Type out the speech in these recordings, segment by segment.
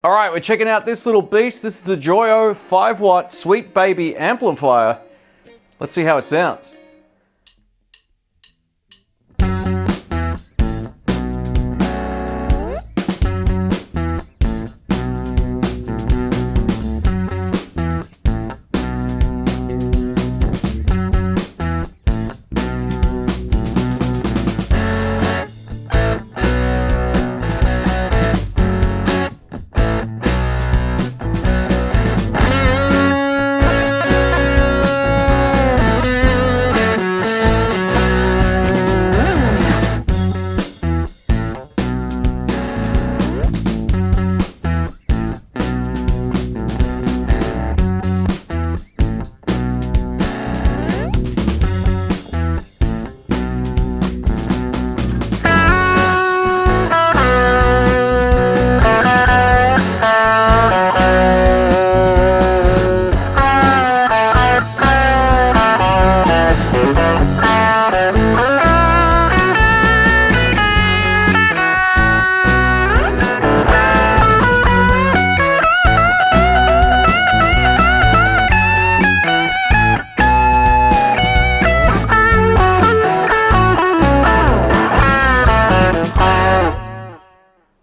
All right, we're checking out this little beast. This is the Joyo 5-watt Sweet Baby Amplifier. Let's see how it sounds.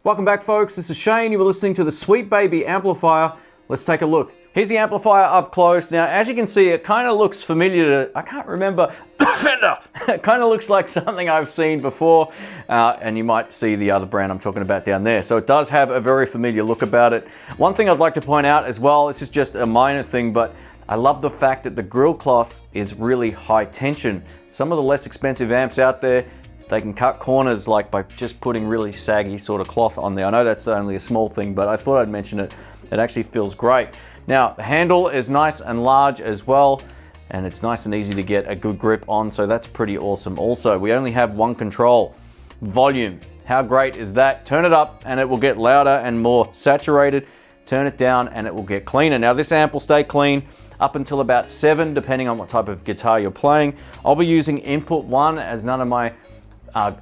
Welcome back, folks. This is Shane. You were listening to the Sweet Baby Amplifier. Let's take a look. Here's the amplifier up close. Now, as you can see, it kind of looks familiar to, I can't remember, Fender. It kind of looks like something I've seen before, and you might see the other brand I'm talking about down there. So it does have a very familiar look about it. One thing I'd like to point out as well, this is just a minor thing, but I love the fact that the grill cloth is really high tension. Some of the less expensive amps out there, they can cut corners like by just putting really saggy sort of cloth on there. I know that's only a small thing, but I thought I'd mention it. It actually feels great. Now, the handle is nice and large as well, and it's nice and easy to get a good grip on, so that's pretty awesome. Also, we only have one control, volume. How great is that? Turn it up and it will get louder and more saturated. Turn it down and it will get cleaner. Now, this amp will stay clean up until about 7, depending on what type of guitar you're playing. I'll be using input 1 as none of my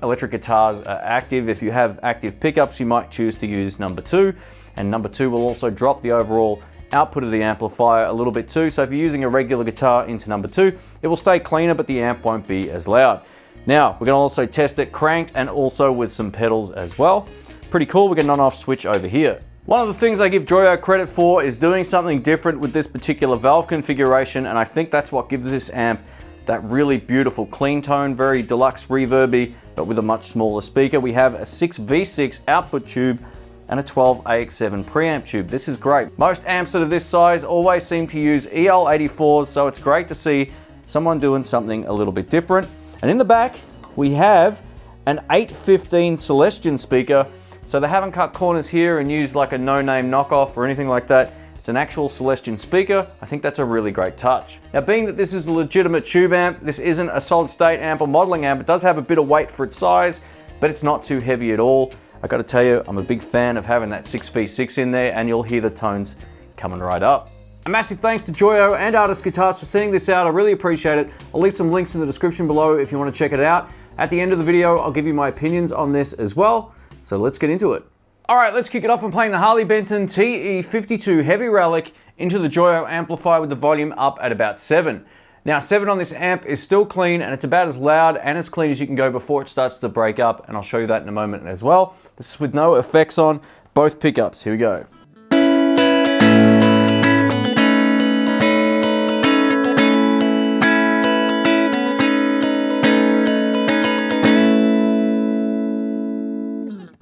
electric guitars are active. If you have active pickups, you might choose to use number 2, and number 2 will also drop the overall output of the amplifier a little bit too. So if you're using a regular guitar into number 2, it will stay cleaner, but the amp won't be as loud. Now, we're gonna also test it cranked and also with some pedals as well. Pretty cool. We get an on-off switch over here. One of the things I give Joyo credit for is doing something different with this particular valve configuration, and I think that's what gives this amp that really beautiful clean tone, very deluxe reverby, but with a much smaller speaker. We have a 6V6 output tube and a 12AX7 preamp tube. This is great. Most amps that are this size always seem to use EL84s, so it's great to see someone doing something a little bit different. And in the back, we have an 815 Celestion speaker, so they haven't cut corners here and used like a no-name knockoff or anything like that. It's an actual Celestion speaker. I think that's a really great touch. Now, being that this is a legitimate tube amp, this isn't a solid state amp or modeling amp. It does have a bit of weight for its size, but it's not too heavy at all. I gotta tell you, I'm a big fan of having that 6V6 in there, and you'll hear the tones coming right up. A massive thanks to Joyo and Artist Guitars for sending this out. I really appreciate it. I'll leave some links in the description below if you want to check it out. At the end of the video, I'll give you my opinions on this as well. So let's get into it. All right, let's kick it off. I'm playing the Harley Benton TE52 Heavy Relic into the Joyo amplifier with the volume up at about 7. Now, 7 on this amp is still clean, and it's about as loud and as clean as you can go before it starts to break up, and I'll show you that in a moment as well. This is with no effects on both pickups. Here we go.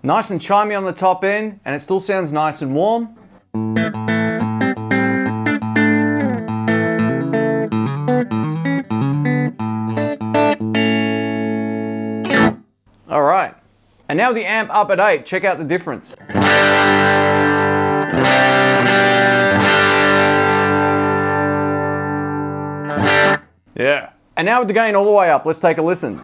Nice and chimey on the top end, and it still sounds nice and warm. All right, and now the amp up at 8. Check out the difference. Yeah. And now with the gain all the way up, let's take a listen.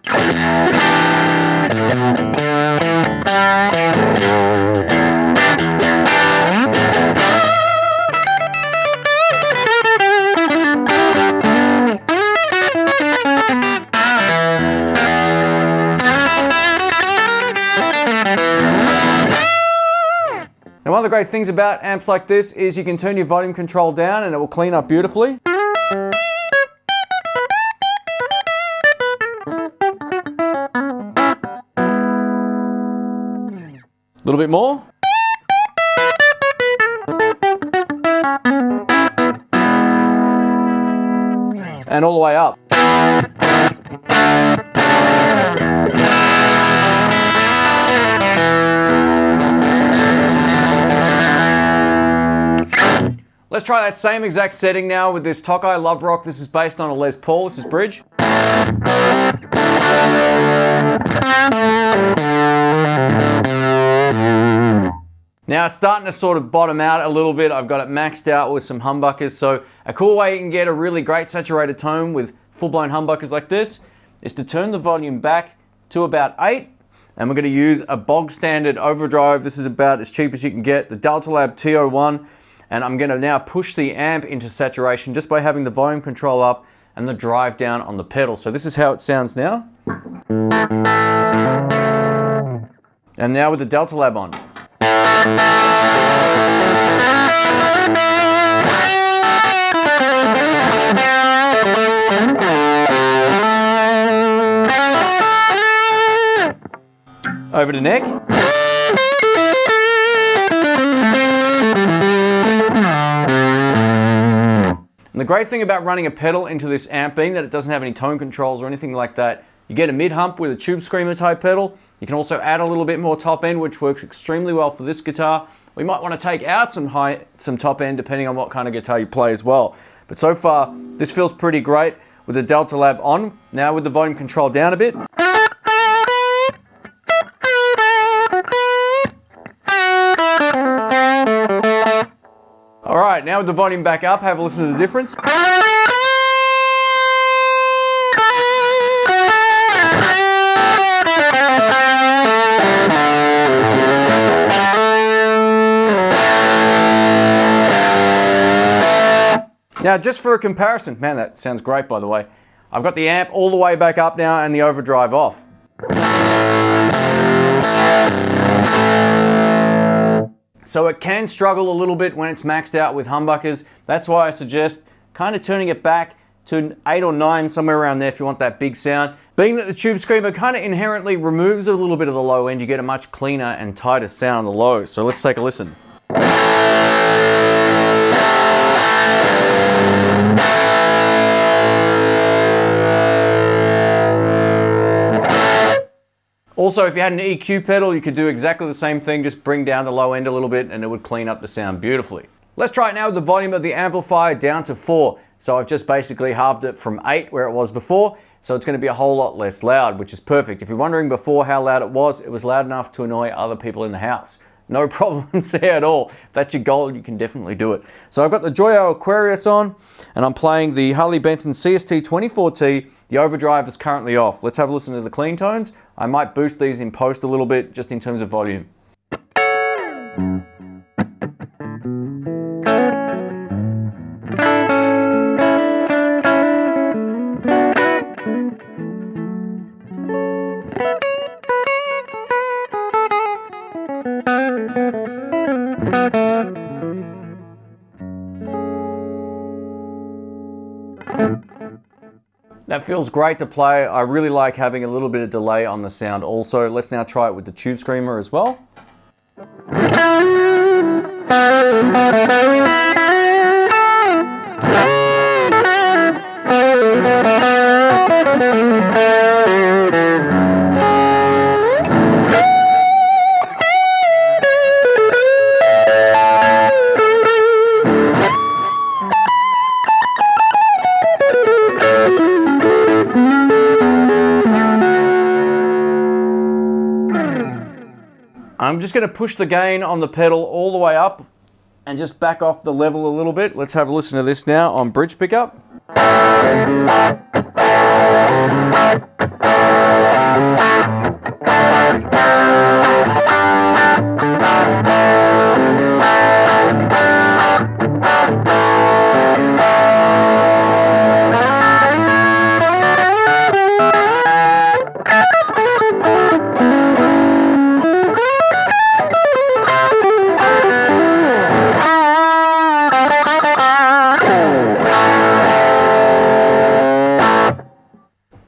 Now, one of the great things about amps like this is you can turn your volume control down and it will clean up beautifully. A little bit more. And all the way up. Let's try that same exact setting now with this Tokai Love Rock. This is based on a Les Paul. This is bridge. Now it's starting to sort of bottom out a little bit. I've got it maxed out with some humbuckers. So a cool way you can get a really great saturated tone with full-blown humbuckers like this is to turn the volume back to about 8. And we're going to use a bog standard overdrive. This is about as cheap as you can get, the Delta Lab T01. And I'm going to now push the amp into saturation just by having the volume control up and the drive down on the pedal. So this is how it sounds now. And now with the Delta Lab on. Over to neck. And the great thing about running a pedal into this amp, being that it doesn't have any tone controls or anything like that, you get a mid-hump with a tube screamer type pedal. You can also add a little bit more top end, which works extremely well for this guitar. We might want to take out some top end depending on what kind of guitar you play as well. But so far, this feels pretty great with the Delta Lab on. Now with the volume control down a bit. All right, now with the volume back up, have a listen to the difference. Now, just for a comparison, man, that sounds great, by the way. I've got the amp all the way back up now and the overdrive off. So it can struggle a little bit when it's maxed out with humbuckers. That's why I suggest kind of turning it back to an 8 or 9, somewhere around there if you want that big sound. Being that the Tube Screamer kind of inherently removes a little bit of the low end, you get a much cleaner and tighter sound on the low. So let's take a listen. Also, if you had an EQ pedal, you could do exactly the same thing, just bring down the low end a little bit and it would clean up the sound beautifully. Let's try it now with the volume of the amplifier down to 4. So I've just basically halved it from 8 where it was before, so it's going to be a whole lot less loud, which is perfect. If you're wondering before how loud it was loud enough to annoy other people in the house. No problems there at all. If that's your goal, you can definitely do it. So I've got the Joyo Aquarius on, and I'm playing the Harley Benson CST24T. The overdrive is currently off. Let's have a listen to the clean tones. I might boost these in post a little bit, just in terms of volume. That feels great to play. I really like having a little bit of delay on the sound also. Let's now try it with the Tube Screamer as well. I'm just going to push the gain on the pedal all the way up and just back off the level a little bit. Let's have a listen to this now on bridge pickup.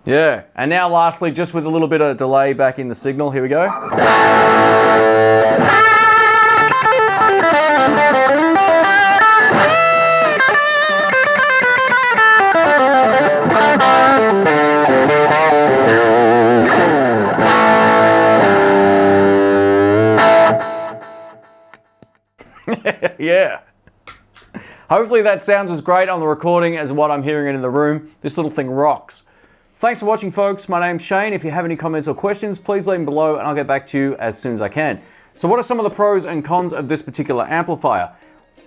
Yeah, and now lastly, just with a little bit of delay back in the signal, here we go. Yeah. Hopefully that sounds as great on the recording as what I'm hearing in the room. This little thing rocks. Thanks for watching, folks. My name's Shane. If you have any comments or questions, please leave them below and I'll get back to you as soon as I can. So what are some of the pros and cons of this particular amplifier?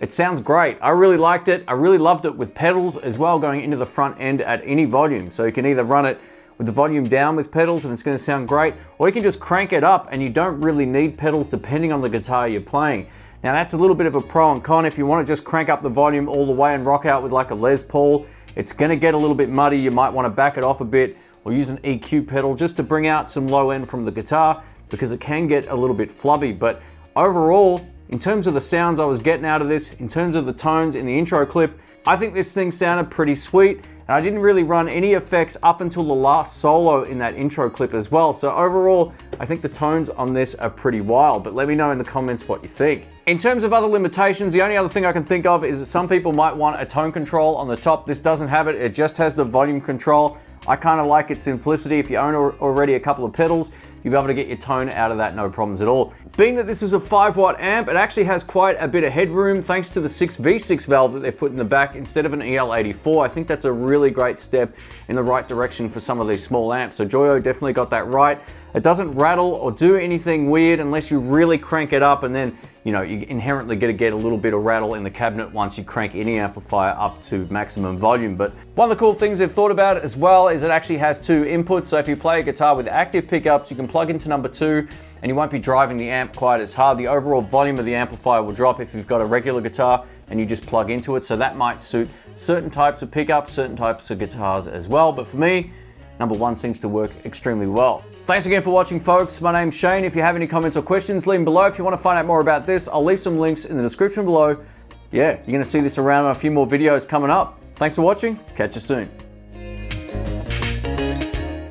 It sounds great. I really liked it. I really loved it with pedals as well, going into the front end at any volume. So you can either run it with the volume down with pedals and it's going to sound great, or you can just crank it up and you don't really need pedals depending on the guitar you're playing. Now that's a little bit of a pro and con. If you want to just crank up the volume all the way and rock out with like a Les Paul, it's going to get a little bit muddy. You might want to back it off a bit or use an EQ pedal just to bring out some low end from the guitar, because it can get a little bit flubby. But overall, in terms of the sounds I was getting out of this, in terms of the tones in the intro clip, I think this thing sounded pretty sweet. And I didn't really run any effects up until the last solo in that intro clip as well. So overall, I think the tones on this are pretty wild, but let me know in the comments what you think. In terms of other limitations, the only other thing I can think of is that some people might want a tone control on the top. This doesn't have it, it just has the volume control. I kind of like its simplicity. If you own already a couple of pedals, you'll be able to get your tone out of that no problems at all. Being that this is a 5-watt amp, it actually has quite a bit of headroom thanks to the 6V6 valve that they've put in the back instead of an EL84. I think that's a really great step in the right direction for some of these small amps. So Joyo definitely got that right. It doesn't rattle or do anything weird unless you really crank it up, and then you inherently get a little bit of rattle in the cabinet once you crank any amplifier up to maximum volume. But one of the cool things they've thought about as well is it actually has 2 inputs. So if you play a guitar with active pickups, you can plug into number 2 and you won't be driving the amp quite as hard. The overall volume of the amplifier will drop if you've got a regular guitar and you just plug into it. So that might suit certain types of pickups, certain types of guitars as well. But for me, number 1 seems to work extremely well. Thanks again for watching, folks. My name's Shane. If you have any comments or questions, leave them below. If you want to find out more about this, I'll leave some links in the description below. Yeah, you're going to see this around on a few more videos coming up. Thanks for watching. Catch you soon.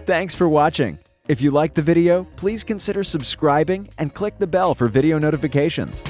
Thanks for watching. If you liked the video, please consider subscribing and click the bell for video notifications.